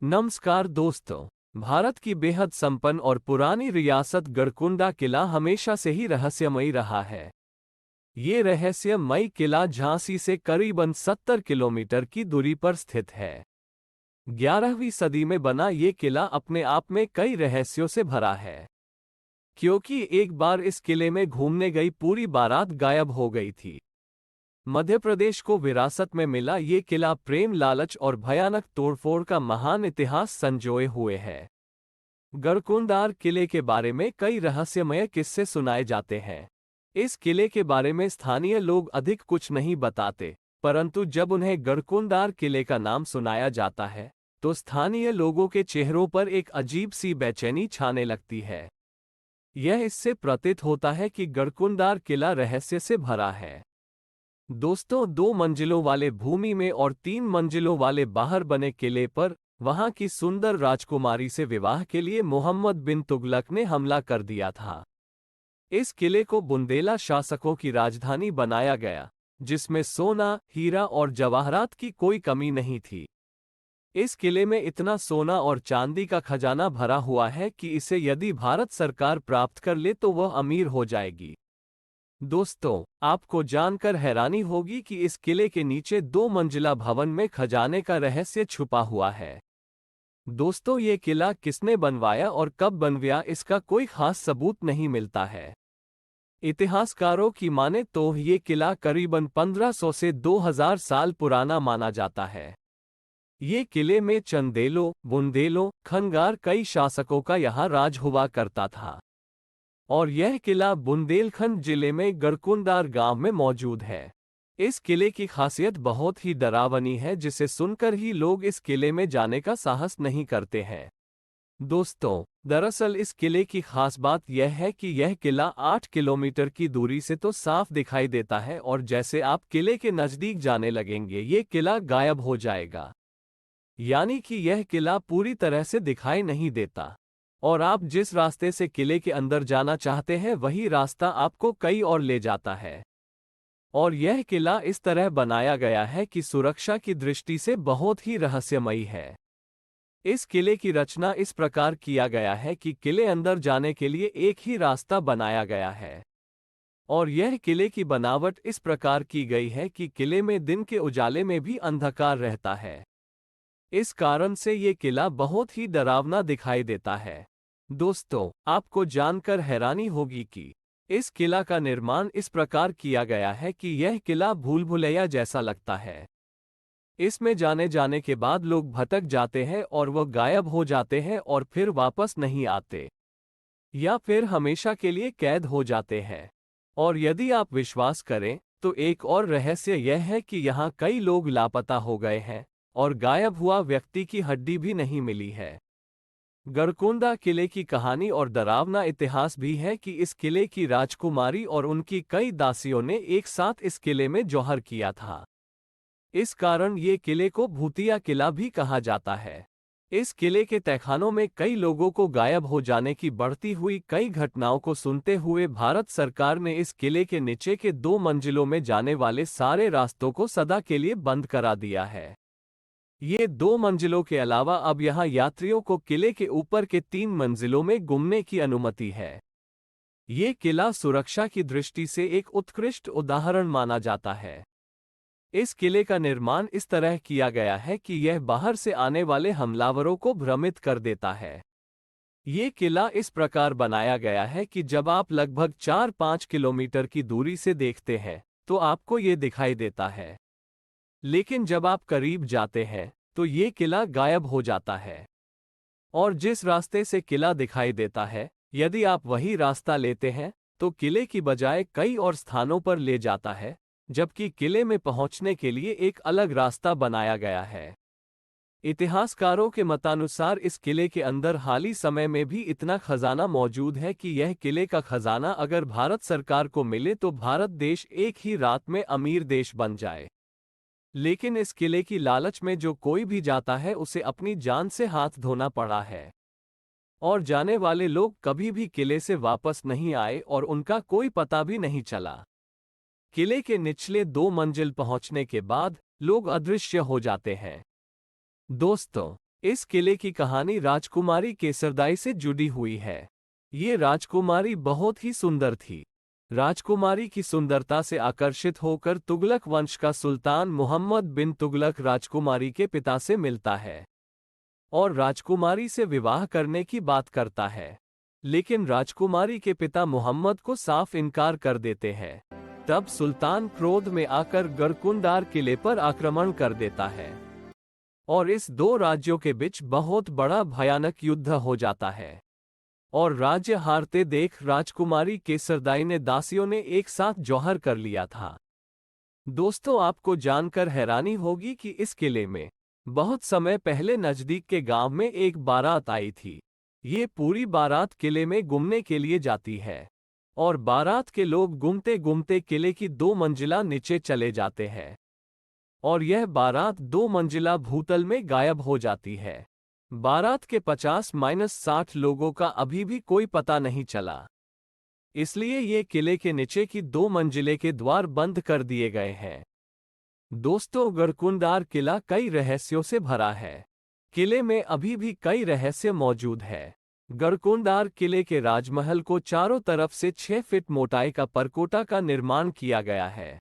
नमस्कार दोस्तों। भारत की बेहद संपन्न और पुरानी रियासत गढ़कुंडा किला हमेशा से ही रहस्यमयी रहा है। ये रहस्यमयी किला झांसी से करीबन 70 किलोमीटर की दूरी पर स्थित है। 11वीं सदी में बना ये किला अपने आप में कई रहस्यों से भरा है, क्योंकि एक बार इस किले में घूमने गई पूरी बारात गायब हो गई थी। मध्य प्रदेश को विरासत में मिला ये किला प्रेम, लालच और भयानक तोड़फोड़ का महान इतिहास संजोए हुए है। गढ़कुंडार किले के बारे में कई रहस्यमय किस्से सुनाए जाते हैं। इस किले के बारे में स्थानीय लोग अधिक कुछ नहीं बताते, परंतु जब उन्हें गढ़कुंडार किले का नाम सुनाया जाता है तो स्थानीय लोगों के चेहरों पर एक अजीब सी बेचैनी छाने लगती है। यह इससे प्रतीत होता है कि गढ़कुंडार किला रहस्य से भरा है। दोस्तों, 2 मंजिलों वाले भूमि में और 3 मंजिलों वाले बाहर बने किले पर वहां की सुंदर राजकुमारी से विवाह के लिए मोहम्मद बिन तुगलक ने हमला कर दिया था। इस किले को बुंदेला शासकों की राजधानी बनाया गया, जिसमें सोना, हीरा और जवाहरात की कोई कमी नहीं थी। इस किले में इतना सोना और चांदी का खजाना भरा हुआ है कि इसे यदि भारत सरकार प्राप्त कर ले तो वह अमीर हो जाएगी। दोस्तों, आपको जानकर हैरानी होगी कि इस किले के नीचे 2 मंजिला भवन में खजाने का रहस्य छुपा हुआ है। दोस्तों, ये किला किसने बनवाया और कब बनवाया इसका कोई खास सबूत नहीं मिलता है। इतिहासकारों की माने तो ये किला करीबन 1500 से 2000 साल पुराना माना जाता है। ये किले में चंदेलों, बुंदेलों, खंगार कई शासकों का यहाँ राज हुआ करता था और यह किला बुंदेलखंड जिले में गढ़कुंडार गांव में मौजूद है। इस किले की खासियत बहुत ही डरावनी है, जिसे सुनकर ही लोग इस किले में जाने का साहस नहीं करते हैं। दोस्तों, दरअसल इस किले की खास बात यह है कि यह किला 8 किलोमीटर की दूरी से तो साफ दिखाई देता है और जैसे आप किले के नजदीक जाने लगेंगे ये किला गायब हो जाएगा। यानी कि यह किला पूरी तरह से दिखाई नहीं देता और आप जिस रास्ते से किले के अंदर जाना चाहते हैं वही रास्ता आपको कहीं और ले जाता है। और यह किला इस तरह बनाया गया है कि सुरक्षा की दृष्टि से बहुत ही रहस्यमयी है। इस किले की रचना इस प्रकार किया गया है कि किले अंदर जाने के लिए एक ही रास्ता बनाया गया है और यह किले की बनावट इस प्रकार की गई है कि किले में दिन के उजाले में भी अंधकार रहता है। इस कारण से ये किला बहुत ही डरावना दिखाई देता है। दोस्तों, आपको जानकर हैरानी होगी कि इस किला का निर्माण इस प्रकार किया गया है कि यह किला भूल भुलैया जैसा लगता है। इसमें जाने के बाद लोग भटक जाते हैं और वह गायब हो जाते हैं और फिर वापस नहीं आते या फिर हमेशा के लिए कैद हो जाते हैं। और यदि आप विश्वास करें तो एक और रहस्य यह है कि यहाँ कई लोग लापता हो गए हैं और गायब हुआ व्यक्ति की हड्डी भी नहीं मिली है। गढ़कुंडा किले की कहानी और डरावना इतिहास भी है कि इस किले की राजकुमारी और उनकी कई दासियों ने एक साथ इस किले में जौहर किया था। इस कारण ये किले को भूतिया किला भी कहा जाता है। इस किले के तहखानों में कई लोगों को गायब हो जाने की बढ़ती हुई कई घटनाओं को सुनते हुए भारत सरकार ने इस किले के नीचे के 2 मंजिलों में जाने वाले सारे रास्तों को सदा के लिए बंद करा दिया है। ये 2 मंजिलों के अलावा अब यहाँ यात्रियों को किले के ऊपर के 3 मंजिलों में घूमने की अनुमति है। ये किला सुरक्षा की दृष्टि से एक उत्कृष्ट उदाहरण माना जाता है। इस किले का निर्माण इस तरह किया गया है कि यह बाहर से आने वाले हमलावरों को भ्रमित कर देता है। ये किला इस प्रकार बनाया गया है कि जब आप लगभग 4-5 किलोमीटर की दूरी से देखते हैं तो आपको ये दिखाई देता है, लेकिन जब आप करीब जाते हैं तो ये किला गायब हो जाता है। और जिस रास्ते से किला दिखाई देता है, यदि आप वही रास्ता लेते हैं तो किले की बजाय कई और स्थानों पर ले जाता है, जबकि किले में पहुंचने के लिए एक अलग रास्ता बनाया गया है। इतिहासकारों के मतानुसार इस किले के अंदर हाली समय में भी इतना खजाना मौजूद है कि यह किले का खजाना अगर भारत सरकार को मिले तो भारत देश एक ही रात में अमीर देश बन जाए। लेकिन इस किले की लालच में जो कोई भी जाता है उसे अपनी जान से हाथ धोना पड़ा है और जाने वाले लोग कभी भी किले से वापस नहीं आए और उनका कोई पता भी नहीं चला। किले के निचले 2 मंजिल पहुंचने के बाद लोग अदृश्य हो जाते हैं। दोस्तों, इस किले की कहानी राजकुमारी केसरदाई से जुड़ी हुई है। ये राजकुमारी बहुत ही सुंदर थी। राजकुमारी की सुंदरता से आकर्षित होकर तुगलक वंश का सुल्तान मोहम्मद बिन तुगलक राजकुमारी के पिता से मिलता है और राजकुमारी से विवाह करने की बात करता है, लेकिन राजकुमारी के पिता मोहम्मद को साफ इनकार कर देते हैं। तब सुल्तान क्रोध में आकर गरकुंडार किले पर आक्रमण कर देता है और इस दो राज्यों के बीच बहुत बड़ा भयानक युद्ध हो जाता है और राज्य हारते देख राजकुमारी केसरदाई ने दासियों ने एक साथ जौहर कर लिया था। दोस्तों, आपको जानकर हैरानी होगी कि इस किले में बहुत समय पहले नजदीक के गांव में एक बारात आई थी। ये पूरी बारात किले में घूमने के लिए जाती है और बारात के लोग घूमते घूमते किले की 2 मंजिला नीचे चले जाते हैं और यह बारात 2 मंजिला भूतल में गायब हो जाती है। बारात के 50-60 लोगों का अभी भी कोई पता नहीं चला, इसलिए ये किले के नीचे की 2 मंजिले के द्वार बंद कर दिए गए हैं। दोस्तों, गरकुंडार किला कई रहस्यों से भरा है। किले में अभी भी कई रहस्य मौजूद है। गरकुंडार किले के राजमहल को चारों तरफ से 6 फीट मोटाई का परकोटा का निर्माण किया गया है,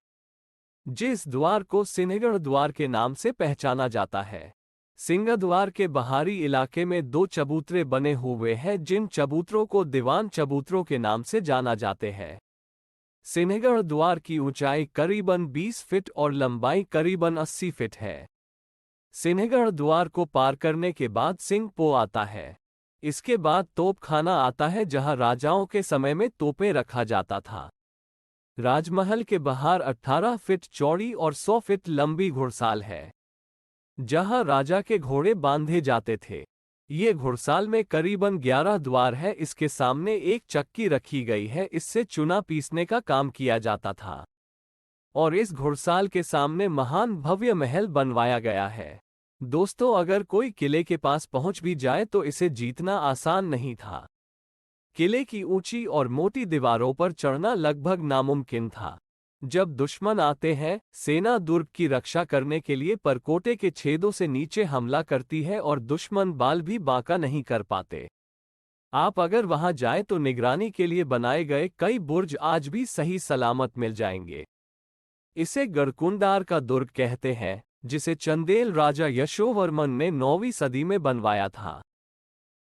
जिस द्वार को सिंहगढ़ द्वार के नाम से पहचाना जाता है। सिंहद्वार के बाहरी इलाके में 2 चबूतरे बने हुए हैं, जिन चबूतरों को दीवान चबूतरों के नाम से जाना जाते हैं। सिंहगढ़ द्वार की ऊंचाई करीबन 20 फीट और लंबाई करीबन 80 फीट है। सिंहगढ़ द्वार को पार करने के बाद सिंह पो आता है। इसके बाद तोपखाना आता है, जहां राजाओं के समय में तोपें रखा जाता था। राजमहल के बाहर 18 फीट चौड़ी और 100 फीट लंबी घुड़साल है, जहां राजा के घोड़े बांधे जाते थे। ये घुड़साल में करीबन 11 द्वार है। इसके सामने एक चक्की रखी गई है, इससे चूना पीसने का काम किया जाता था और इस घुड़साल के सामने महान भव्य महल बनवाया गया है। दोस्तों, अगर कोई किले के पास पहुंच भी जाए तो इसे जीतना आसान नहीं था। किले की ऊंची और मोटी दीवारों पर चढ़ना लगभग नामुमकिन था। जब दुश्मन आते हैं, सेना दुर्ग की रक्षा करने के लिए परकोटे के छेदों से नीचे हमला करती है और दुश्मन बाल भी बांका नहीं कर पाते। आप अगर वहां जाएं तो निगरानी के लिए बनाए गए कई बुर्ज आज भी सही सलामत मिल जाएंगे। इसे गरकुंडार का दुर्ग कहते हैं, जिसे चंदेल राजा यशोवर्मन ने 9वीं सदी में बनवाया था।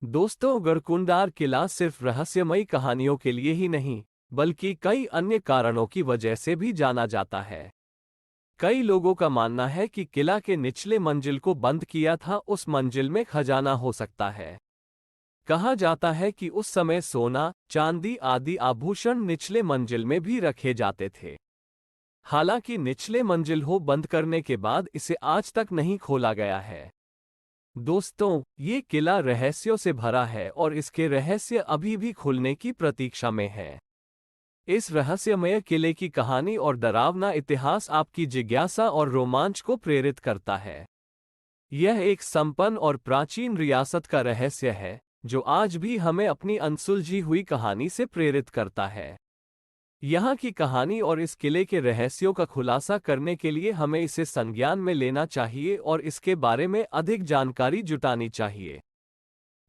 दोस्तों, गरकुंडार किला सिर्फ रहस्यमयी कहानियों के लिए ही नहीं, बल्कि कई अन्य कारणों की वजह से भी जाना जाता है। कई लोगों का मानना है कि किला के निचले मंजिल को बंद किया था, उस मंजिल में खजाना हो सकता है। कहा जाता है कि उस समय सोना, चांदी आदि आभूषण निचले मंजिल में भी रखे जाते थे। हालांकि निचले मंजिल को बंद करने के बाद इसे आज तक नहीं खोला गया है। दोस्तों, ये किला रहस्यों से भरा है और इसके रहस्य अभी भी खुलने की प्रतीक्षा में है। इस रहस्यमय किले की कहानी और डरावना इतिहास आपकी जिज्ञासा और रोमांच को प्रेरित करता है। यह एक संपन्न और प्राचीन रियासत का रहस्य है, जो आज भी हमें अपनी अनसुलझी हुई कहानी से प्रेरित करता है। यहाँ की कहानी और इस किले के रहस्यों का खुलासा करने के लिए हमें इसे संज्ञान में लेना चाहिए और इसके बारे में अधिक जानकारी जुटानी चाहिए।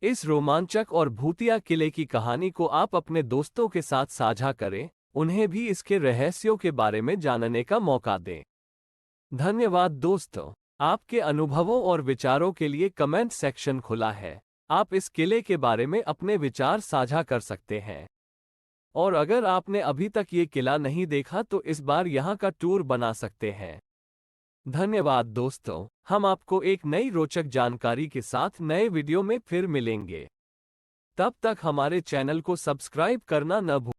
इस रोमांचक और भूतिया किले की कहानी को आप अपने दोस्तों के साथ साझा करें, उन्हें भी इसके रहस्यों के बारे में जानने का मौका दें। धन्यवाद दोस्तों, आपके अनुभवों और विचारों के लिए कमेंट सेक्शन खुला है। आप इस किले के बारे में अपने विचार साझा कर सकते हैं। और अगर आपने अभी तक ये किला नहीं देखा तो इस बार यहाँ का टूर बना सकते हैं। धन्यवाद दोस्तों, हम आपको एक नई रोचक जानकारी के साथ नए वीडियो में फिर मिलेंगे। तब तक हमारे चैनल को सब्सक्राइब करना न भूलें।